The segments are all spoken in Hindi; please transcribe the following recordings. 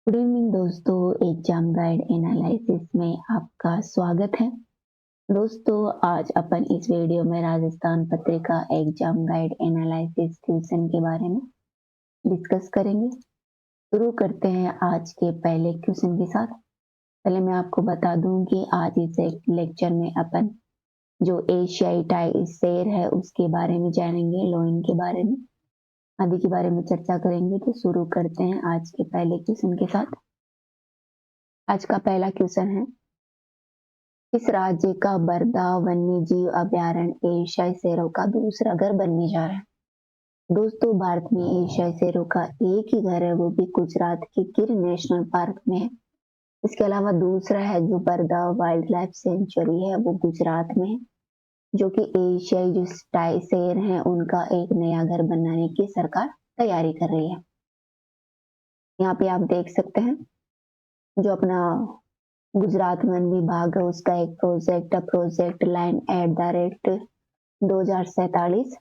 गुड इवनिंग दोस्तों, एग्जाम गाइड एनालिसिस में आपका स्वागत है। दोस्तों, आज अपन इस वीडियो में Rajasthan Patrika exam guide analysis question के बारे में डिस्कस करेंगे। शुरू करते हैं आज के पहले क्वेश्चन के साथ। पहले मैं आपको बता दूं कि आज इस लेक्चर में अपन जो एशियाई टाई शेर है उसके बारे में जानेंगे, लोइन के बारे में आदि के बारे में चर्चा करेंगे। तो शुरू करते हैं आज के पहले क्वेश्चन के साथ। आज का पहला क्वेश्चन है, इस राज्य का बरदा वन्य जीव अभयारण्य एशियाई शेरों का दूसरा घर बनने जा रहा है। दोस्तों, भारत में एशियाई शेरों का एक ही घर है, वो भी गुजरात के गिर नेशनल पार्क में है। इसके अलावा दूसरा है जो बरदा वाइल्ड लाइफ सेंचुरी है, वो गुजरात में है, जो कि एशियाई जो टाई शेर हैं उनका एक नया घर बनाने की सरकार तैयारी कर रही है। यहाँ पे आप देख सकते हैं जो अपना गुजरात वन विभाग है उसका एक प्रोजेक्ट लाइन @2047,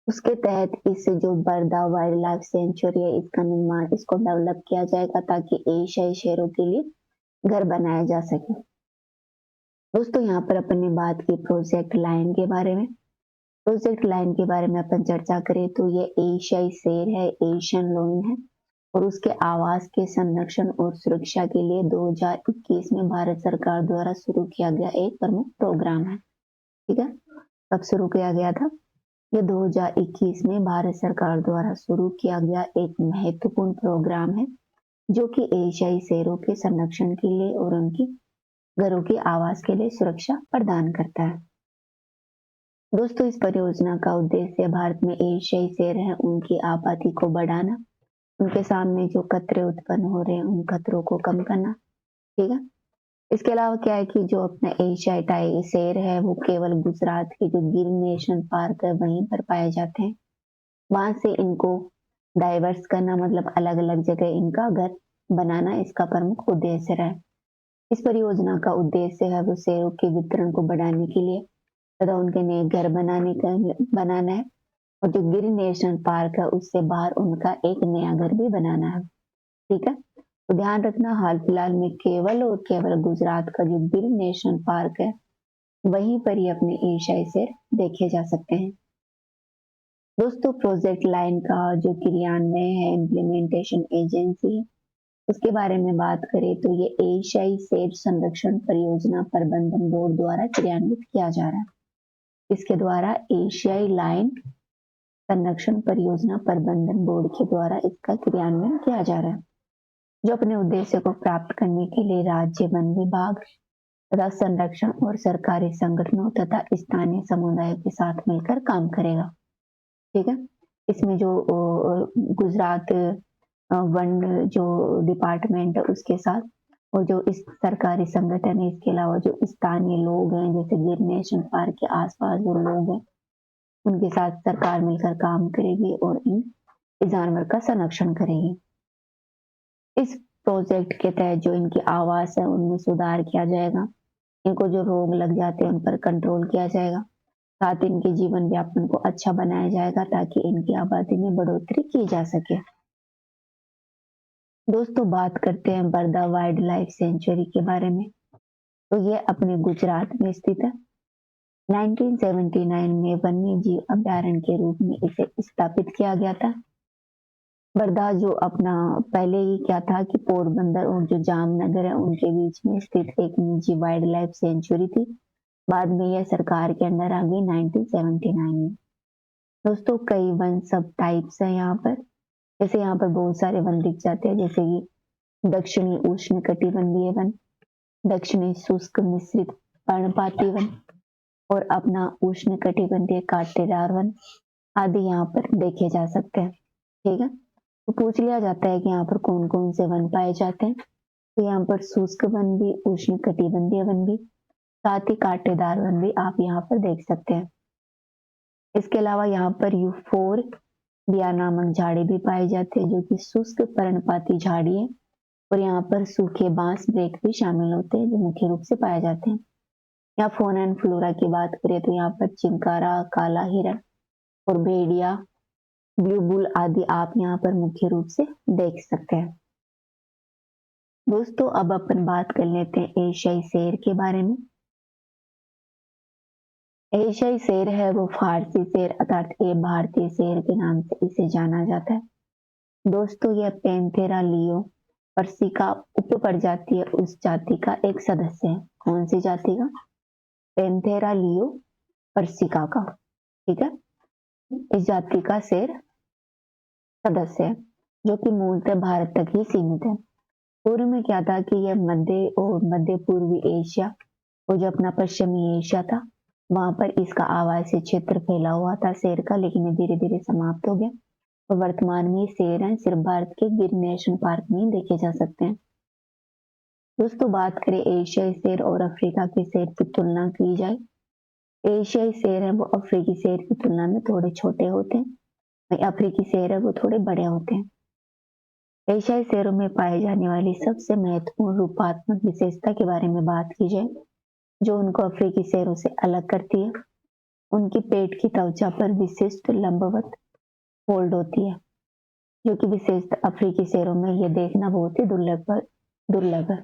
उसके तहत इस जो बरदा वाइल्ड लाइफ सेंचुरी है इसका निर्माण इसको डेवलप किया जाएगा ताकि एशियाई शेरों के लिए घर बनाया जा सके। दोस्तों, यहाँ पर अपन ने बात की प्रोजेक्ट लाइन के बारे में। प्रोजेक्ट लाइन के बारे में अपन चर्चा करें तो ये एशियाई शेर है, एशियन लोइन है, और उसके आवास के संरक्षण और सुरक्षा के लिए 2021 में भारत सरकार द्वारा शुरू किया गया एक प्रमुख प्रोग्राम है। ठीक है, कब शुरू किया गया था? ये 2021 में भारत सरकार द्वारा शुरू किया गया एक महत्वपूर्ण प्रोग्राम है, जो कि एशियाई शेरों के संरक्षण के लिए और उनकी घरों की आवास के लिए सुरक्षा प्रदान करता है। दोस्तों, इस परियोजना का उद्देश्य भारत में एशियाई शेर हैं उनकी आबादी को बढ़ाना, उनके सामने जो खतरे उत्पन्न हो रहे हैं उन खतरों को कम करना। ठीक है, इसके अलावा क्या है कि जो अपना एशियाई टाई शेर है वो केवल गुजरात के जो गिर नेशनल पार्क है वहीं पर पाए जाते हैं। वहां से इनको डाइवर्स करना, मतलब अलग अलग जगह इनका घर बनाना इसका प्रमुख उद्देश्य है। इस परियोजना का उद्देश्य है वो शेरों के वितरण को बढ़ाने के लिए तथा उनके नए घर बनाना है, और जो गिर नेशनल पार्क है उससे बाहर उनका एक नया घर भी बनाना है। ठीक है, तो ध्यान रखना, हाल फिलहाल में केवल और केवल गुजरात का जो गिर नेशनल पार्क है वहीं पर ही अपने एशियाई शेर देखे जा सकते हैं। दोस्तों, प्रोजेक्ट लाइन का जो क्रियान्वयन है, इम्प्लीमेंटेशन एजेंसी है, उसके बारे में बात करें तो ये एशियाई शेर संरक्षण परियोजना प्रबंधन बोर्ड द्वारा क्रियान्वित किया जा रहा है। इसके द्वारा एशियाई लाइन संरक्षण परियोजना प्रबंधन बोर्ड के द्वारा इसका क्रियान्वयन किया जा रहा है, जो अपने उद्देश्य को प्राप्त करने के लिए राज्य वन विभाग तथा संरक्षण और सरकारी संगठनों तथा स्थानीय समुदाय के साथ मिलकर काम करेगा। ठीक है, इसमें जो गुजरात वन जो डिपार्टमेंट है उसके साथ और जो इस सरकारी संगठन है, इसके अलावा जो स्थानीय लोग हैं जैसे गिर नेशनल पार्क के आसपास जो लोग हैं उनके साथ सरकार मिलकर काम करेगी और इस जानवर का संरक्षण करेगी। इस प्रोजेक्ट के तहत जो इनकी आवास है उनमें सुधार किया जाएगा, इनको जो रोग लग जाते हैं उन पर कंट्रोल किया जाएगा, साथ इनके जीवन व्यापन को अच्छा बनाया जाएगा ताकि इनकी आबादी में बढ़ोतरी की जा सके। दोस्तों, बात करते हैं बरदा वाइल्ड लाइफ सेंचुरी के बारे में। तो ये अपने गुजरात में स्थित है। 1979 में वन्य जीव अभयारण्य के रूप में इसे स्थापित किया गया था। बरदा जो अपना पहले ही क्या था कि पोरबंदर और जो जामनगर है उनके बीच में स्थित एक निजी वाइल्ड लाइफ सेंचुरी थी। बाद में यह सरकार के अंदर आ गई 1979 में। दोस्तों, कई वन सब टाइप्स है यहाँ पर, जैसे यहाँ पर बहुत सारे वन दिख जाते हैं, जैसे कि दक्षिणी उष्ण कटिबंधीय वन, दक्षिणी शुष्क मिश्रित पर्णपाती वन और अपना उष्ण कटिबंधीय कांटेदार वन आदि यहाँ पर देखे जा सकते हैं। ठीक है, तो पूछ लिया जाता है कि यहाँ पर कौन कौन से वन पाए जाते हैं। तो यहाँ पर शुष्क वन भी, उष्ण कटिबंधीय वन भी, साथ ही कांटेदार वन भी आप यहाँ पर देख सकते हैं। इसके अलावा यहाँ पर यूफोर बिया नामक झाड़ी भी पाई जाती है, जो कि शुष्क पर्णपाती झाड़ी है, और यहाँ पर सूखे बांस ब्रेक भी शामिल होते हैं जो मुख्य रूप से पाए जाते हैं। यहाँ फोना एंड फ्लोरा की बात करें तो यहाँ पर चिंकारा, काला हिरण और भेड़िया, ब्लू बुल आदि आप यहाँ पर मुख्य रूप से देख सकते हैं। दोस्तों अब अपन बात कर लेते हैं एशियाई शेर के बारे में। एशियाई शेर है वो फारसी शेर अर्थात ये भारतीय शेर के नाम से इसे जाना जाता है। दोस्तों यह पैंथेरा लियो पर्सिका उपप्रजाति है उस जाति का एक सदस्य है। कौन सी जाति का? पैंथेरा लियो पर्सिका का। ठीक है, इस जाति का शेर सदस्य है जो कि मूलतः भारत तक ही सीमित है। पूर्व में क्या था कि यह मध्य और मध्य पूर्वी एशिया और जो अपना पश्चिमी एशिया था वहां पर इसका आवासीय क्षेत्र फैला हुआ था शेर का, लेकिन ये धीरे धीरे समाप्त हो गया और वर्तमान में शेर हैं सिर्फ भारत के गिर नेशनल पार्क में ही देखे जा सकते हैं। दोस्तों बात करें एशियाई शेर और अफ्रीका के शेर की तुलना की जाए, एशियाई शेर है वो अफ्रीकी शेर की तुलना में थोड़े छोटे होते हैं, वहीं अफ्रीकी शेर है वो थोड़े बड़े होते हैं। एशियाई शेरों में पाई जाने वाली सबसे महत्वपूर्ण रूपात्मक विशेषता के बारे में बात की जाए जो उनको अफ्रीकी शेरों से अलग करती है, उनकी पेट की त्वचा पर विशिष्ट लंबवत फोल्ड होती है जो कि विशेषता अफ्रीकी शेरों में यह देखना बहुत ही दुर्लभ है।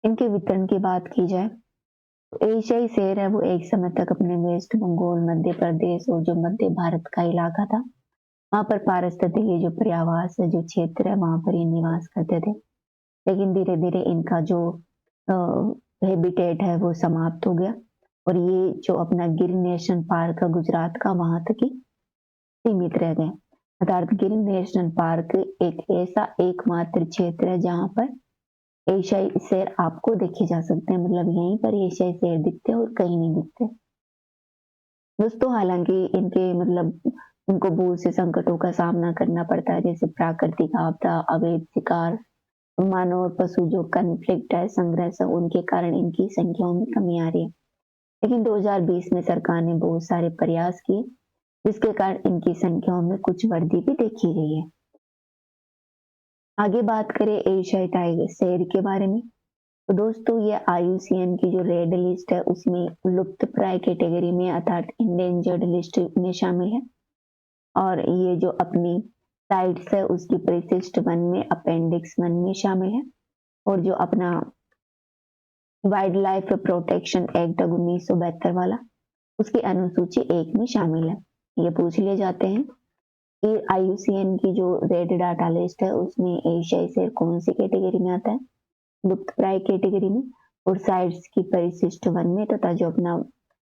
इनके वितरण की बात की जाए तो एशियाई शेर है वो एक समय तक अपने वेस्ट बंगाल, मध्य प्रदेश और जो मध्य भारत का इलाका था वहां पर पारिस्थितिक जो पर्यावास जो क्षेत्र है वहां पर ये निवास करते थे, लेकिन धीरे धीरे इनका जो हैबिटेट है वो समाप्त हो गया और ये जो अपना गिर नेशनल पार्क है गुजरात का वहां तक ही सीमित रह गए। अर्थात गिर नेशनल पार्क एक ऐसा एकमात्र क्षेत्र है जहां पर एशियाई शेर आपको देखे जा सकते हैं, मतलब यहीं पर एशियाई शेर दिखते हैं और कहीं नहीं दिखते। दोस्तों हालांकि इनके मतलब उनको बहुत से संकटों का सामना करना पड़ता है जैसे प्राकृतिक आपदा, अवैध शिकार, मानव और पशु जो कन्फ्लिक्ट है, संघर्ष है, उनके कारण इनकी संख्याओं में कमी आ रही है। लेकिन 2020 में सरकार ने बहुत सारे प्रयास किए जिसके कारण इनकी संख्याओं में कुछ वृद्धि भी देखी गई है। आगे बात करें एशियाई टाइगर शेर के बारे में तो दोस्तों ये IUCN की जो रेड लिस्ट है उसमें लुप्त प्राय कैटेगरी में अर्थात इंडेंजर्ड लिस्ट में शामिल है और ये जो अपनी साइट्स है उसकी परिशिष्ट वन में अपेंडिक्स वन में शामिल है और जो अपना वाइल्ड लाइफ प्रोटेक्शन एक्ट 1972 वाला उसकी अनुसूची 1 में शामिल है। ये पूछ लिए जाते हैं कि IUCN की जो रेड डाटा लिस्ट है उसमें एशियाई शेर कौन सी कैटेगरी में आता है? लुप्त प्राय कैटेगरी में और साइट्स की परिशिष्ट वन में तथा जो अपना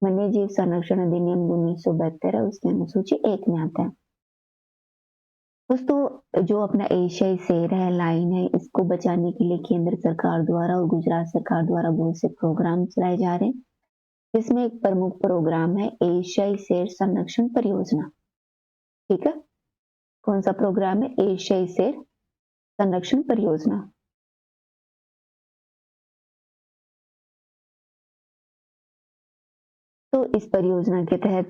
वन्य जीव संरक्षण अधिनियम 1972 है उसकी अनुसूची 1 में आता है। दोस्तों जो अपना एशियाई शेर है लाइन है इसको बचाने के लिए केंद्र सरकार द्वारा और गुजरात सरकार द्वारा बहुत से प्रोग्राम चलाए जा रहे हैं। इसमें एक प्रमुख प्रोग्राम है एशियाई शेर संरक्षण परियोजना। ठीक है, कौन सा प्रोग्राम है? एशियाई शेर संरक्षण परियोजना। तो इस परियोजना के तहत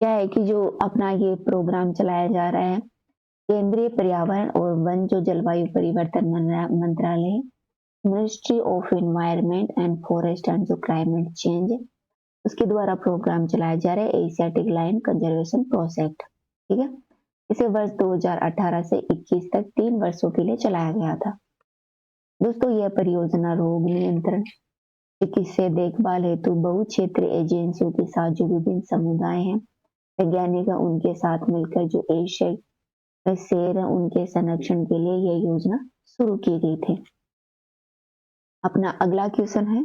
क्या है कि जो अपना ये प्रोग्राम चलाया जा रहा है केंद्रीय पर्यावरण और वन जो जलवायु परिवर्तन मंत्रालय है, ministry of environment and forest and जो क्लाइमेट चेंज है उसके द्वारा प्रोग्राम चलाया जा रहा है एशियाटिक लायन कंजर्वेशन प्रोजेक्ट। ठीक है, इसे वर्ष 2018 से 21 तक 3 वर्षों के लिए चलाया गया था। दोस्तों यह परियोजना रोग नियंत्रण, चिकित्सा देखभाल हेतु बहुक्षेत्रीय एजेंसियों के साथ जो विभिन्न समुदाय हैं वैज्ञानिक उनके साथ मिलकर जो एशियाई शेर है उनके संरक्षण के लिए यह योजना शुरू की गई थी। अपना अगला क्वेश्चन है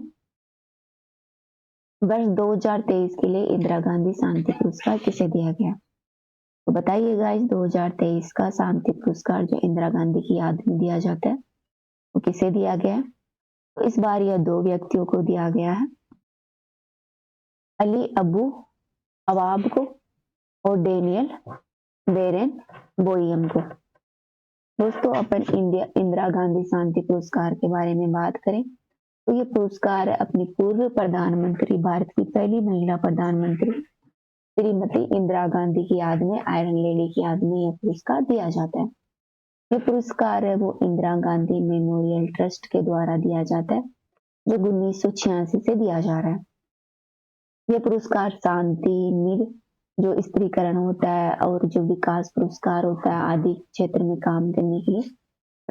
वर्ष 2023 के लिए इंदिरा गांधी शांति पुरस्कार किसे दिया गया? तो बताइए गाइस 2023 का शांति पुरस्कार जो इंदिरा गांधी की याद में दिया जाता है वो किसे दिया गया है? तो इस बार यह 2 व्यक्तियों को दिया गया है, अली अबू अवाब को और डेनियल बेरेन बोयम को। दोस्तों अपन इंदिरा गांधी शांति पुरस्कार के बारे में बात करें तो ये पुरस्कार अपनी पूर्व प्रधानमंत्री भारत की पहली महिला प्रधानमंत्री श्रीमती इंदिरा गांधी की याद में आयरन लेडी की याद में यह पुरस्कार दिया जाता है। ये पुरस्कार है वो इंदिरा गांधी मेमोरियल ट्रस्ट के द्वारा दिया जाता है जो 1986 से दिया जा रहा है। यह पुरस्कार शांति, निर जो स्त्रीकरण होता है और जो विकास पुरस्कार होता है आदि क्षेत्र में काम करने के लिए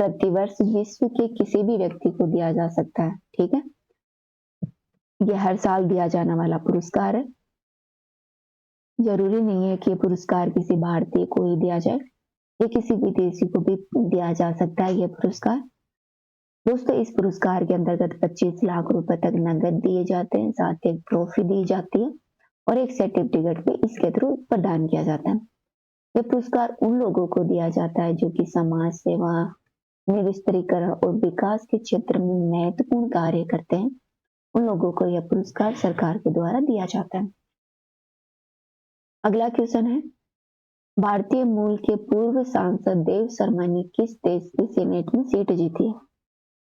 प्रतिवर्ष विश्व के किसी भी व्यक्ति को दिया जा सकता है। ठीक है, ये हर साल दिया जाने वाला पुरस्कार है। जरूरी नहीं है कि ये पुरस्कार किसी भारतीय को ही दिया जाए, ये किसी विदेशी को भी दिया जा सकता है ये पुरस्कार। दोस्तों, इस पुरस्कार के अंतर्गत 25 लाख रुपए तक नगद दिए जाते हैं, साथ ही एक ट्रॉफी दी जाती है और एक सर्टिफिकेट भी इसके थ्रू प्रदान किया जाता है। ये पुरस्कार उन लोगों को दिया जाता है जो कि समाज सेवा, निरस्त्रीकरण और विकास के क्षेत्र में महत्वपूर्ण कार्य करते हैं। उन लोगों को यह पुरस्कार सरकार के द्वारा दिया जाता है। अगला क्वेश्चन है, भारतीय मूल के पूर्व सांसद देव शर्मा ने किस देश की सीनेट में सीट जीती है?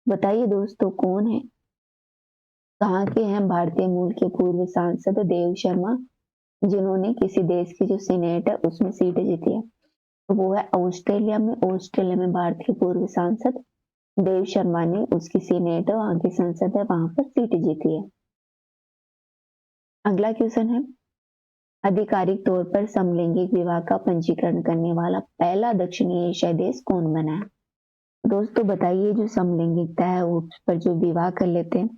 बताइए दोस्तों, कौन है, कहाँ के हैं भारतीय मूल के पूर्व सांसद देव शर्मा जिन्होंने किसी देश की जो सीनेट है उसमें सीट जीती है? तो वो है ऑस्ट्रेलिया में। ऑस्ट्रेलिया में भारत के पूर्व सांसद देव शर्मा ने उसकी सीनेट है, वहां की संसद है, वहां पर सीट जीती है। अगला क्वेश्चन है, आधिकारिक तौर पर समलैंगिक विवाह का पंजीकरण करने वाला पहला दक्षिणी एशियाई देश कौन बना है? दोस्तों बताइए, जो समलैंगिकता है उस पर जो विवाह कर लेते हैं,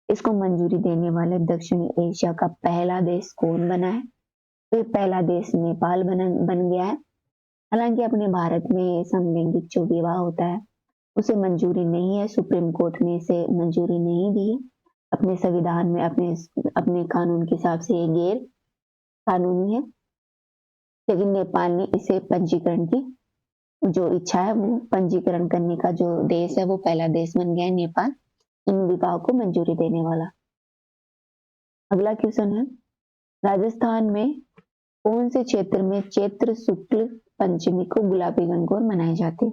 इसको मंजूरी देने वाले दक्षिणी एशिया का पहला देश कौन बना है? तो ये पहला देश नेपाल बन गया है। हालांकि अपने भारत में समलैंगिक जो विवाह होता है उसे मंजूरी नहीं है, सुप्रीम कोर्ट ने इसे मंजूरी नहीं दी है अपने संविधान में, अपने कानून के हिसाब से ये गैर कानूनी है। लेकिन नेपाल ने इसे पंजीकरण की जो इच्छा है, वो पंजीकरण करने का जो देश है वो पहला देश बन गया है नेपाल, इन विवाह को मंजूरी देने वाला। अगला क्वेश्चन है, राजस्थान में कौन से क्षेत्र में चैत्र शुक्ल पंचमी को गुलाबी गणगौर मनाई जाती है?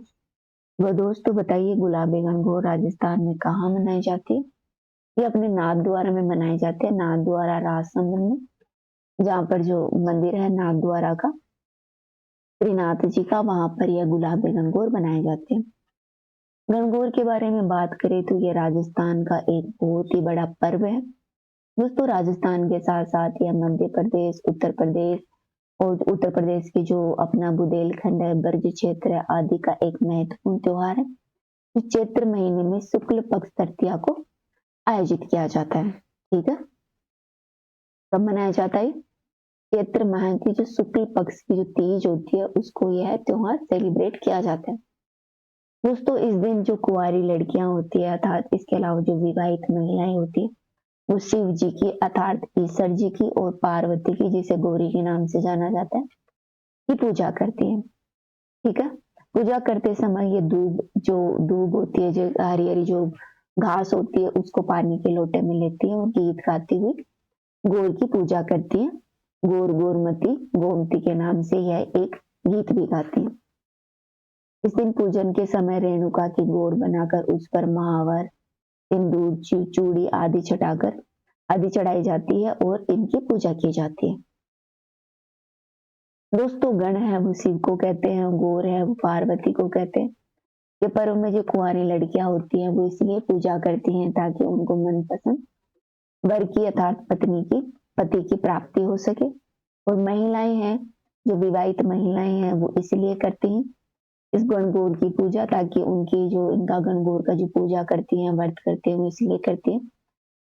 वह दोस्तों बताइए, गुलाबी गणगौर राजस्थान में कहाँ मनाई जाती है? ये अपने नाथद्वारा में मनाई जाती है, नाथद्वारा राजसमंद में, जहाँ पर जो मंदिर है नाथद्वारा का, श्रीनाथ जी का, वहां पर यह गुलाबी गणगौर बनाए जाते हैं। गणगौर के बारे में बात करें तो यह राजस्थान का एक बहुत ही बड़ा पर्व है। दोस्तों, राजस्थान के साथ साथ यह मध्य प्रदेश, उत्तर प्रदेश और उत्तर प्रदेश की जो अपना बुंदेलखंड है, ब्रज क्षेत्र है आदि का एक महत्वपूर्ण त्योहार है, जो चैत्र महीने में शुक्ल पक्ष तृतीया को आयोजित किया जाता है। ठीक है, कब मनाया जाता है? चैत्र माह की जो शुक्ल पक्ष की जो तीज होती है उसको यह त्योहार सेलिब्रेट किया जाता है। दोस्तों, इस दिन जो कुंवारी लड़कियां होती है, अर्थात इसके अलावा जो विवाहित महिलाएं होती है, वो शिव जी की अर्थात ईश्वर जी की और पार्वती की, जिसे गौरी के नाम से जाना जाता है, की पूजा करती है। ठीक है, पूजा करते समय ये दूब होती है, जो हरी हरी जो घास होती है, उसको पानी के लोटे में लेती है और गीत गाती हुई गौर की पूजा करती है। गौर गौरमती गोमती के नाम से यह एक गीत भी गाती है। इस दिन पूजन के समय रेणुका की गौर बनाकर उस पर महावर, सिंदूर, चूड़ी आदि चढ़ाई जाती है और इनकी पूजा की जाती है। दोस्तों, गण है वो शिव को कहते हैं, गौर है वो पार्वती को कहते हैं। ये पर्व में जो कुंवारी लड़कियां होती हैं वो इसलिए पूजा करती हैं ताकि उनको मनपसंद वर की अर्थात पति की प्राप्ति हो सके। और महिलाएं हैं, जो विवाहित महिलाएं हैं, वो इसलिए करती हैं इस गणगौर की पूजा, ताकि उनकी जो इनका गणगौर का जो पूजा करती हैं, व्रत करती हैं, वो इसलिए करती हैं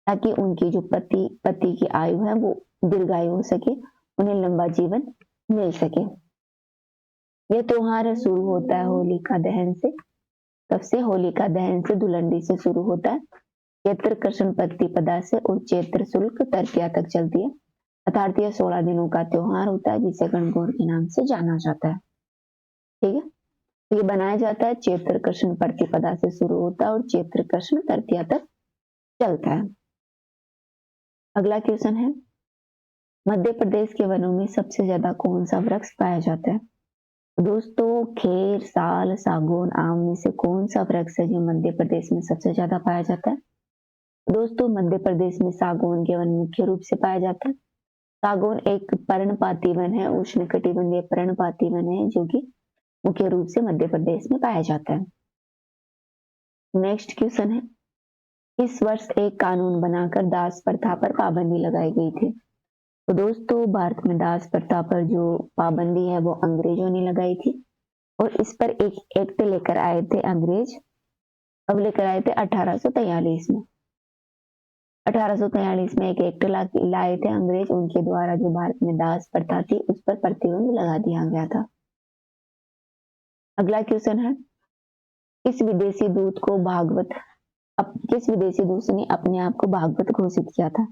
ताकि उनकी जो पति की आयु है वो दीर्घायु हो सके, उन्हें लंबा जीवन मिल सके। यह त्योहार शुरू होता है होलिका दहन से। तब से होलिका दहन से धुलंडी से शुरू होता है, चैत्र कृष्ण प्रतिपदा से और चैत्र शुक्ल तृतीया तक चलती है। अर्थात यह 16 दिनों का त्योहार होता है, जिसे गणगौर के नाम से जाना जाता है। ठीक है, तो ये बनाया जाता है, चैत्र कृष्ण प्रतिपदा से शुरू होता है और चैत्र कृष्ण तृतीया तक चलता है। अगला क्वेश्चन है, मध्य प्रदेश के वनों में सबसे ज्यादा कौन सा वृक्ष पाया जाता है? दोस्तों, खेर, साल, सागौन, आम में से कौन सा वृक्ष है जो मध्य प्रदेश में सबसे ज्यादा पाया जाता है? दोस्तों, मध्य प्रदेश में सागौन के वन मुख्य रूप से पाया जाता है। सागौन एक पर्णपाती वन है, उष्णकटिबंधीय पर्णपाती वन है, जो कि मुख्य रूप से मध्य प्रदेश में पाया जाता है। नेक्स्ट क्वेश्चन है, इस वर्ष एक कानून बनाकर दास प्रथा पर पाबंदी लगाई गई थी। तो दोस्तों, भारत में दास प्रथा पर जो पाबंदी है वो अंग्रेजों ने लगाई थी। और इस पर एक एक्ट लेकर आए थे अंग्रेज। अब लेकर आए थे 1843 में। 1843 में एक एक्ट लाए थे अंग्रेज, उनके द्वारा जो भारत में दास प्रथा थी उस पर प्रतिबंध लगा दिया गया था। अगला क्वेश्चन है, किस विदेशी दूत ने अपने आप को भागवत घोषित किया था?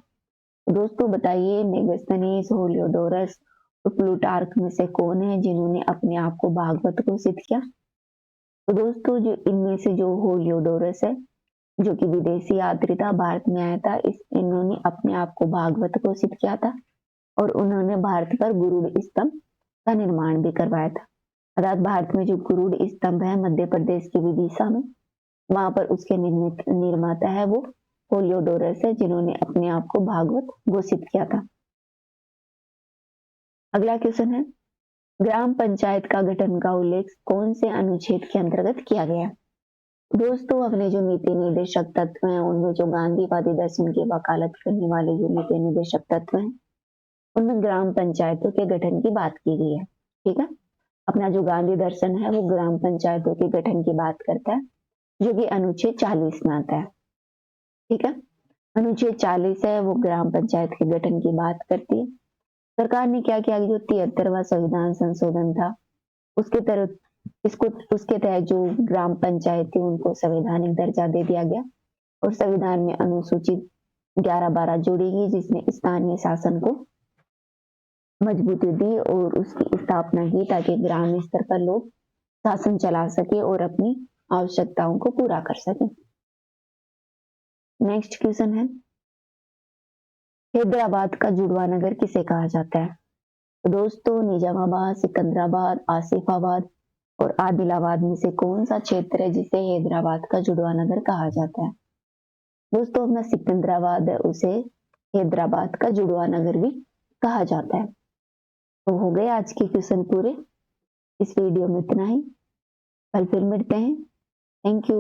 दोस्तों बताइए, मेगास्थनीज, हेलियोडोरस और प्लूटार्क में से कौन है जिन्होंने अपने आप को भागवत घोषित किया? तो दोस्तों जो इनमें से जो हेलियोडोरस है, जो कि विदेशी यात्री था, भारत में आया था, इन्होंने अपने आप को भागवत घोषित किया था और उन्होंने भारत पर गुरुड़ स्तंभ का निर्माण भी करवाया था। अर्थात भारत में जो गुरुड़ स्तंभ है मध्य प्रदेश के विदिशा में, वहां पर उसके निर्माता है वो हेलियोडोरस है, जिन्होंने अपने आप को भागवत घोषित किया था। अगला क्वेश्चन है, ग्राम पंचायत का गठन का उल्लेख कौन से अनुच्छेद के अंतर्गत किया गया? दोस्तों अपने जो नीति निर्देशक तत्व हैं उनमें जो गांधीवादी दर्शन की वकालत करने वाले जो नीति निर्देशक तत्व हैं उनमें ग्राम पंचायतों के गठन की बात की गई है। ठीक है, अपना जो गांधी दर्शन है वो ग्राम पंचायतों के गठन की बात करता है, जो कि अनुच्छेद 40 में आता है। ठीक है, अनुच्छेद 40 है वो ग्राम पंचायत के गठन की बात करती है। सरकार ने क्या किया, जो 73वां संविधान संशोधन था उसके तहत जो ग्राम पंचायत थी उनको संवैधानिक दर्जा दे दिया गया और संविधान में अनुसूचित 11-12 जोड़ी गई, जिसने स्थानीय शासन को मजबूती दी और उसकी स्थापना की ताकि ग्राम स्तर पर लोग शासन चला सके और अपनी आवश्यकताओं को पूरा कर सके। नेक्स्ट क्वेश्चन है, हैदराबाद का जुड़वा नगर किसे कहा जाता है? तो दोस्तों निजामाबाद, सिकंदराबाद, आसिफाबाद और आदिलाबाद में से कौन सा क्षेत्र है जिसे हैदराबाद का जुड़वा नगर कहा जाता है? दोस्तों अपना सिकंदराबाद है उसे हैदराबाद का जुड़वा नगर भी कहा जाता है। तो हो गए आज के क्वेश्चन पूरे। इस वीडियो में इतना ही, कल फिर मिलते हैं। Thank you.